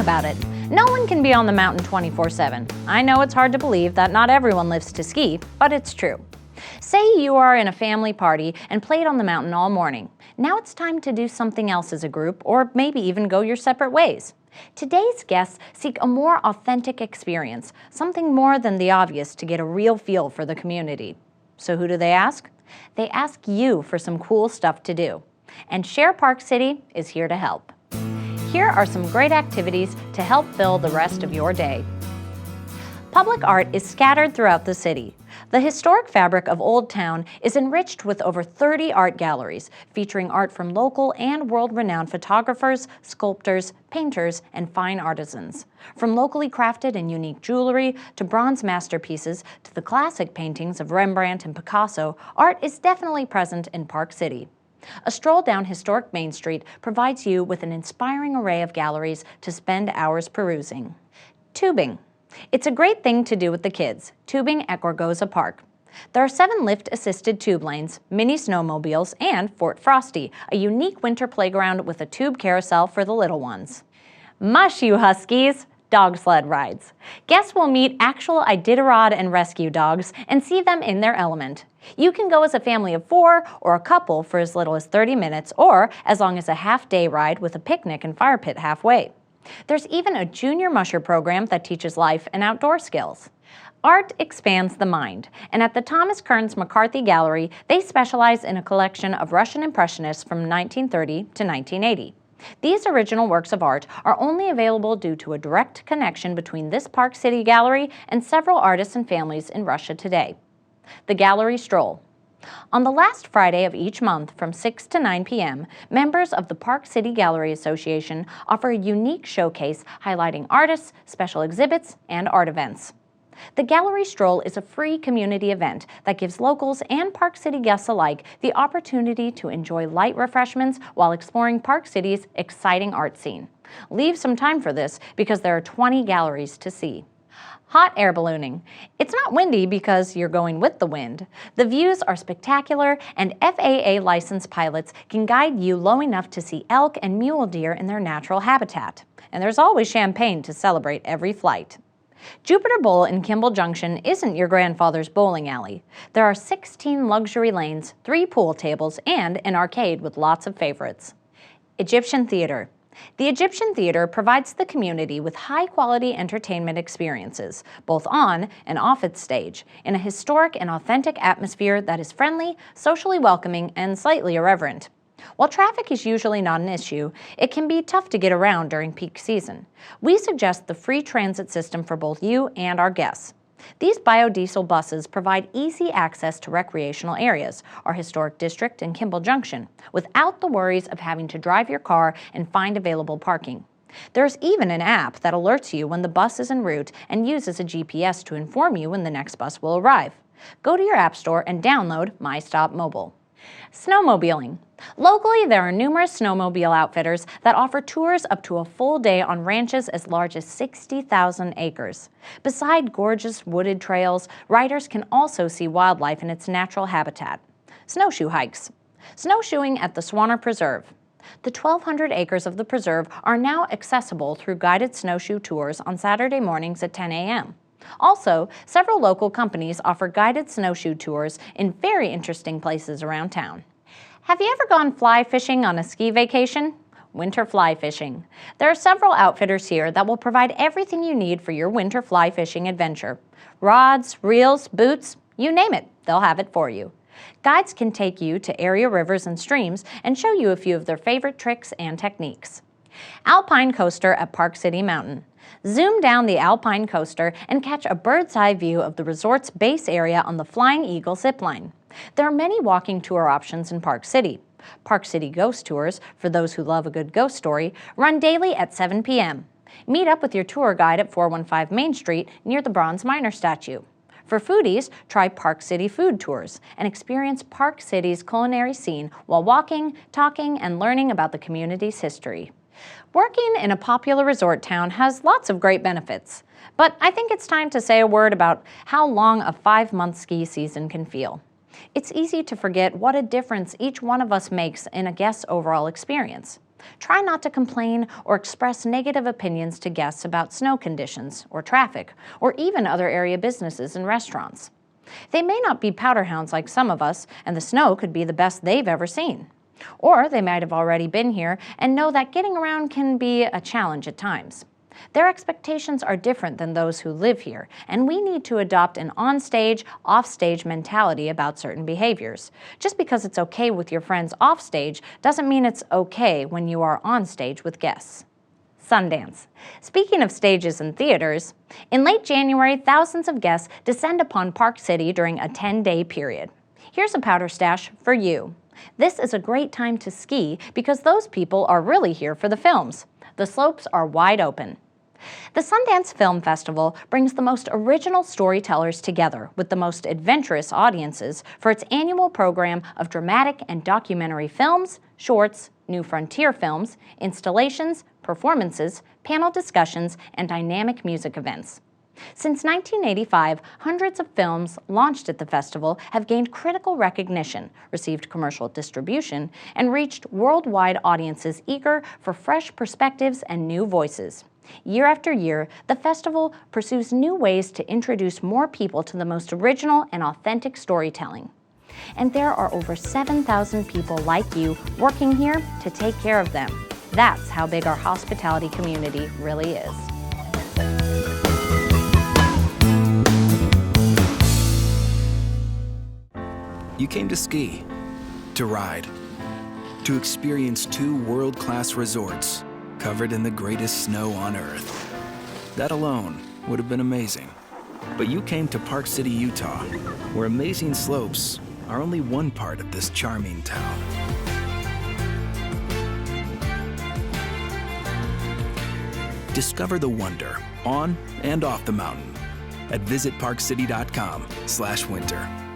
about it. No one can be on the mountain 24/7. I know it's hard to believe that not everyone lives to ski, but it's true. Say you are in a family party and played on the mountain all morning. Now it's time to do something else as a group, or maybe even go your separate ways. Today's guests seek a more authentic experience, something more than the obvious to get a real feel for the community. So who do they ask? They ask you for some cool stuff to do. And Share Park City is here to help. Here are some great activities to help fill the rest of your day. Public art is scattered throughout the city. The historic fabric of Old Town is enriched with over 30 art galleries, featuring art from local and world-renowned photographers, sculptors, painters, and fine artisans. From locally crafted and unique jewelry to bronze masterpieces to the classic paintings of Rembrandt and Picasso, art is definitely present in Park City. A stroll down historic Main Street provides you with an inspiring array of galleries to spend hours perusing. Tubing. It's a great thing to do with the kids, tubing at Gorgoza Park. There are 7 lift-assisted tube lanes, mini snowmobiles, and Fort Frosty, a unique winter playground with a tube carousel for the little ones. Mush, you Huskies! Dog sled rides. Guests will meet actual Iditarod and rescue dogs and see them in their element. You can go as a family of 4 or a couple for as little as 30 minutes or as long as a half-day ride with a picnic and fire pit halfway. There's even a junior musher program that teaches life and outdoor skills. Art expands the mind, and at the Thomas Kearns McCarthy Gallery, they specialize in a collection of Russian Impressionists from 1930 to 1980. These original works of art are only available due to a direct connection between this Park City gallery and several artists and families in Russia today. The Gallery Stroll. On the last Friday of each month from 6 to 9 p.m., members of the Park City Gallery Association offer a unique showcase highlighting artists, special exhibits, and art events. The Gallery Stroll is a free community event that gives locals and Park City guests alike the opportunity to enjoy light refreshments while exploring Park City's exciting art scene. Leave some time for this because there are 20 galleries to see. Hot air ballooning. It's not windy because you're going with the wind. The views are spectacular, and FAA licensed pilots can guide you low enough to see elk and mule deer in their natural habitat. And there's always champagne to celebrate every flight. Jupiter Bowl in Kimball Junction isn't your grandfather's bowling alley. There are 16 luxury lanes, 3 pool tables, and an arcade with lots of favorites. Egyptian Theater. The Egyptian Theater provides the community with high-quality entertainment experiences, both on and off its stage, in a historic and authentic atmosphere that is friendly, socially welcoming, and slightly irreverent. While traffic is usually not an issue, it can be tough to get around during peak season. We suggest the free transit system for both you and our guests. These biodiesel buses provide easy access to recreational areas, our historic district and Kimball Junction, without the worries of having to drive your car and find available parking. There's even an app that alerts you when the bus is en route and uses a GPS to inform you when the next bus will arrive. Go to your app store and download MyStop Mobile. Snowmobiling. Locally, there are numerous snowmobile outfitters that offer tours up to a full day on ranches as large as 60,000 acres. Beside gorgeous wooded trails, riders can also see wildlife in its natural habitat. Snowshoe hikes. Snowshoeing at the Swanner Preserve. The 1,200 acres of the preserve are now accessible through guided snowshoe tours on Saturday mornings at 10 a.m. Also, several local companies offer guided snowshoe tours in very interesting places around town. Have you ever gone fly fishing on a ski vacation? Winter fly fishing. There are several outfitters here that will provide everything you need for your winter fly fishing adventure. Rods, reels, boots, you name it, they'll have it for you. Guides can take you to area rivers and streams and show you a few of their favorite tricks and techniques. Alpine coaster at Park City Mountain. Zoom down the Alpine coaster and catch a bird's-eye view of the resort's base area on the Flying Eagle zipline. There are many walking tour options in Park City. Park City Ghost Tours, for those who love a good ghost story, run daily at 7 p.m. Meet up with your tour guide at 415 Main Street near the bronze miner statue. For foodies, try Park City Food Tours and experience Park City's culinary scene while walking, talking, and learning about the community's history. Working in a popular resort town has lots of great benefits, but I think it's time to say a word about how long a 5-month ski season can feel. It's easy to forget what a difference each one of us makes in a guest's overall experience. Try not to complain or express negative opinions to guests about snow conditions or traffic, or even other area businesses and restaurants. They may not be powder hounds like some of us, and the snow could be the best they've ever seen. Or they might have already been here and know that getting around can be a challenge at times. Their expectations are different than those who live here, and we need to adopt an on-stage, off-stage mentality about certain behaviors. Just because it's okay with your friends off-stage doesn't mean it's okay when you are on stage with guests. Sundance. Speaking of stages and theaters, in late January, thousands of guests descend upon Park City during a 10-day period. Here's a powder stash for you. This is a great time to ski because those people are really here for the films. The slopes are wide open. The Sundance Film Festival brings the most original storytellers together with the most adventurous audiences for its annual program of dramatic and documentary films, shorts, new frontier films, installations, performances, panel discussions, and dynamic music events. Since 1985, hundreds of films launched at the festival have gained critical recognition, received commercial distribution, and reached worldwide audiences eager for fresh perspectives and new voices. Year after year, the festival pursues new ways to introduce more people to the most original and authentic storytelling. And there are over 7,000 people like you working here to take care of them. That's how big our hospitality community really is. You came to ski, to ride, to experience 2 world-class resorts covered in the greatest snow on Earth. That alone would have been amazing. But you came to Park City, Utah, where amazing slopes are only one part of this charming town. Discover the wonder on and off the mountain at visitparkcity.com/winter.